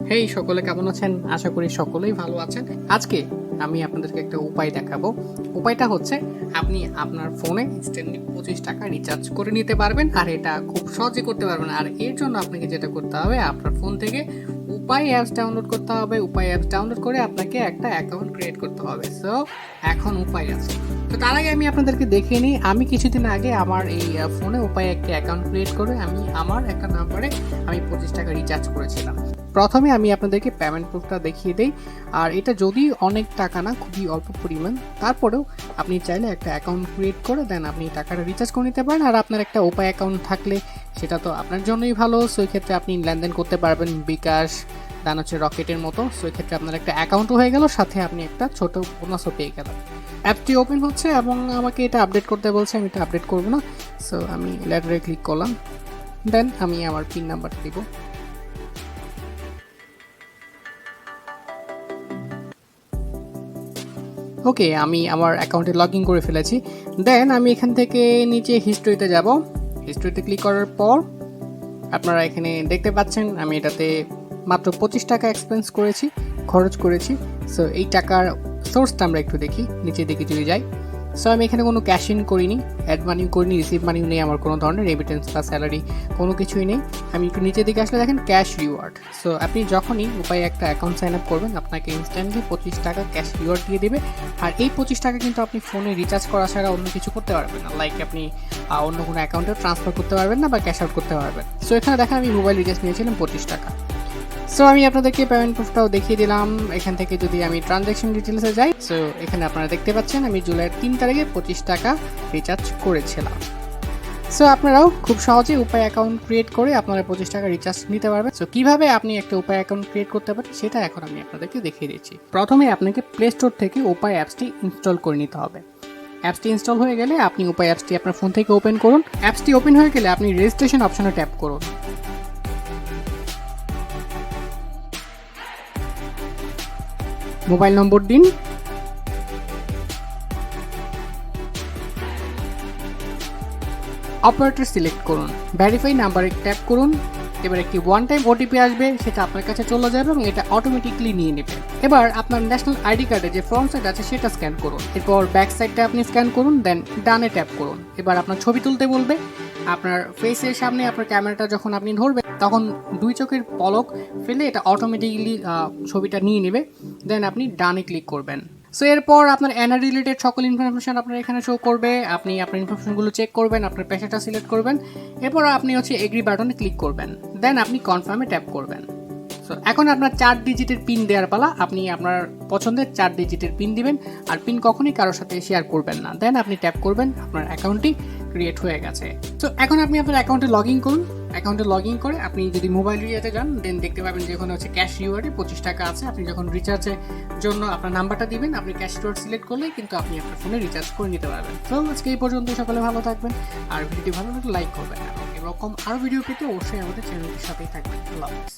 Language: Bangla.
হেই সকলে কেমন আছেন? আশা করি সকলেই ভালো আছেন। আজকে আমি আপনাদেরকে একটা উপায় দেখাবো। উপায়টা হচ্ছে আপনি আপনার ফোনে ইনস্ট্যান্টলি 25 টাকা রিচার্জ করে নিতে পারবেন, আর এটা খুব সহজে করতে পারবেন। আর এর জন্য আপনাকে যেটা করতে হবে, আপনার ফোন থেকে উপায় অ্যাপস ডাউনলোড করতে হবে। উপায় অ্যাপস ডাউনলোড করে আপনাকে একটা অ্যাকাউন্ট ক্রিয়েট করতে হবে। সো এখন উপায় আছে। তো তার আগে আমি আপনাদেরকে দেখিয়ে নিই, আমি কিছুদিন আগে আমার এই ফোনে উপায় একটা অ্যাকাউন্ট ক্রিয়েট করে আমি আমার একটা নাম্বারে 25 টাকা রিচার্জ করেছিলাম। প্রথমে আমি আপনাদেরকে পেমেন্ট প্রুফটা দেখিয়ে দেই। আর এটা যদি অনেক টাকা না, খুবই অল্প পরিমাণ, তারপরেও আপনি চাইলে একটা অ্যাকাউন্ট ক্রিয়েট করে দেন আপনি টাকাটা রিচার্জ করে নিতে পারেন। আর আপনার একটা উপায় অ্যাকাউন্ট থাকলে সেটা তো আপনার জন্যই ভালো। সো এই ক্ষেত্রে আপনি লেনদেন করতে পারবেন বিকাশ, দেন হচ্ছে রকেটের মতো। সো এই ক্ষেত্রে আপনার একটা অ্যাকাউন্টও হয়ে গেল, সাথে আপনি একটা ছোট বোনাসও পেয়ে গেলেন। অ্যাপটি ওপেন হচ্ছে এবং আমাকে এটা আপডেট করতে বলছে, আমি এটা আপডেট করবো না। সো আমি লেটারে ক্লিক করলাম, দেন আমি আমার পিন নাম্বারটা দিব। ওকে, আমি আমার অ্যাকাউন্টে লগ ইন করে ফেলেছি। দেন আমি এখান থেকে নিচে হিস্ট্রিতে যাব। হিস্ট্রিতে ক্লিক করার পর আপনারা এখানে দেখতে পাচ্ছেন আমি এটাতে মাত্র 25 টাকা এক্সপেন্স করেছি, খরচ করেছি। সো এই টাকার সোর্সটা আমরা একটু দেখি, নিচের দিকে যদি যাই। সো আমি এখানে কোনো ক্যাশ ইন করিনি, অ্যাড মানিও করিনি, রিসিভ মানিও নেই, আমার কোনো ধরনের রেমিটেন্স বা স্যালারি কোনো কিছুই নেই। আমি একটু নিচের দিকে আসলে দেখেন ক্যাশ রিওয়ার্ড। সো আপনি যখনই উপায়ে একটা অ্যাকাউন্ট সাইন আপ করবেন, আপনাকে ইনস্ট্যান্টলি 25 টাকা ক্যাশ রিওয়ার্ড দিয়ে দেবে। আর এই 25 টাকা কিন্তু আপনি ফোনে রিচার্জ করা ছাড়া অন্য কিছু করতে পারবেন না। লাইক আপনি অন্য কোনো অ্যাকাউন্টে ট্রান্সফার করতে পারবেন না বা ক্যাশ আউট করতে পারবেন। সো এখানে দেখেন আমি মোবাইল রিচার্জ নিয়েছিলাম 25 টাকা। সো আমি আপনাদেরকে পেমেন্ট প্রুফটাও দেখিয়ে দিলাম। এখান থেকে যদি আমি ট্রানজ্যাকশন ডিটেলসে যাই, সো এখানে আপনারা দেখতে পাচ্ছেন আমি জুলাইয়ের 3 তারিখে 25 টাকা রিচার্জ করেছিলাম। সো আপনারাও খুব সহজে উপায় অ্যাকাউন্ট ক্রিয়েট করে আপনারা 25 টাকা রিচার্জ নিতে পারবেন। সো কিভাবে আপনি একটা উপায় অ্যাকাউন্ট ক্রিয়েট করতে পারেন সেটা এখন আমি আপনাদেরকে দেখিয়ে দিচ্ছি। প্রথমে আপনাকে প্লে স্টোর থেকে উপায় অ্যাপসটি ইনস্টল করে নিতে হবে। অ্যাপসটি ইনস্টল হয়ে গেলে আপনি উপায় অ্যাপসটি আপনার ফোন থেকে ওপেন করুন। অ্যাপসটি ওপেন হয়ে গেলে আপনি রেজিস্ট্রেশন অপশনে ট্যাপ করুন। মোবাইল নম্বর দিন, অপারেটর সিলেক্ট করুন, ভেরিফাই নাম্বারে ট্যাপ করুন। এবার একটি ওয়ান টাইম ওটিপি আসবে, সেটা আপনার কাছে চলে যাবে এবং এটা অটোমেটিকলি নিয়ে নেবে। এবার আপনার ন্যাশনাল আইডি কার্ডে যে ফ্রন্ট সাইড আছে সেটা স্ক্যান করুন। এরপর ব্যাক সাইডটা আপনি স্ক্যান করুন, দেন ডানে ট্যাপ করুন। এবার আপনার ছবি তুলতে বলবে। আপনার ফেসের সামনে আপনার ক্যামেরাটা যখন আপনি ধরবেন, তখন দুই চোখের পলক ফেলে এটা অটোমেটিকলি ছবিটা নিয়ে নেবে। দেন আপনি ডানে ক্লিক করবেন। সো এরপর আপনার এনআর রিলেটেড সকল ইনফরমেশন আপনার এখানে শো করবে। আপনি আপনার ইনফরমেশনগুলো চেক করবেন, আপনার পেশাটা সিলেক্ট করবেন। এরপর আপনি হচ্ছে এগ্রি বাটনে ক্লিক করবেন, দেন আপনি কনফার্মে ট্যাপ করবেন। সো এখন আপনার 4 ডিজিটের পিন দেওয়ার পালা। আপনি আপনার পছন্দের 4 ডিজিটের পিন দিবেন, আর পিন কখনোই কারোর সাথে শেয়ার করবেন না। দেন আপনি ট্যাপ করবেন, আপনার অ্যাকাউন্টটি ক্রিয়েট হয়ে গেছে। সো এখন আপনি আপনার অ্যাকাউন্টে লগ ইন করুন। অ্যাকাউন্টে লগ ইন করে আপনি যদি মোবাইল রিচার্জে যান, দেন দেখতে পাবেন যে ওখানে হচ্ছে ক্যাশ রিওয়ার্ডে 25 টাকা আছে। আপনি যখন রিচার্জের জন্য আপনার নাম্বারটা দিবেন, আপনি ক্যাশ রিওয়ার্ড সিলেক্ট করলেই কিন্তু আপনি আপনার ফোনে রিচার্জ করে নিতে পারবেন। তো আজকে এই পর্যন্ত, সকলে ভালো থাকবেন। আর ভিডিওটি ভালো লাগলে লাইক করবেন। এরকম আরও ভিডিও পেতে অবশ্যই আমাদের চ্যানেলটির সাথেই থাকবেন। আল্লাহ হাফেজ।